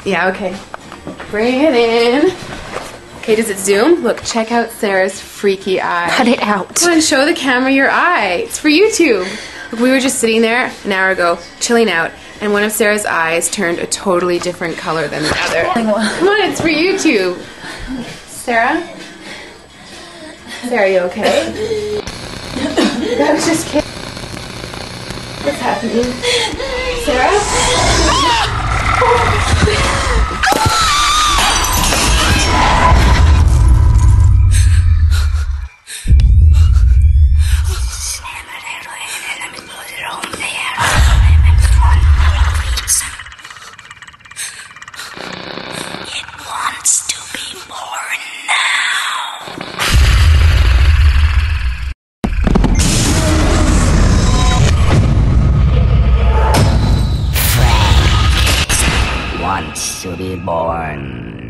Yeah, okay. Bring it in. Okay, does it zoom? Look, check out Sarah's freaky eye. Cut it out. Come on, show the camera your eye. It's for YouTube. Look, we were just sitting there an hour ago, chilling out, and one of Sarah's eyes turned a totally different color than the other. Come on, it's for YouTube. Sarah? Sarah, you okay? I was just kidding. What's happening? Sarah? It wants to be born now. Frank wants to be born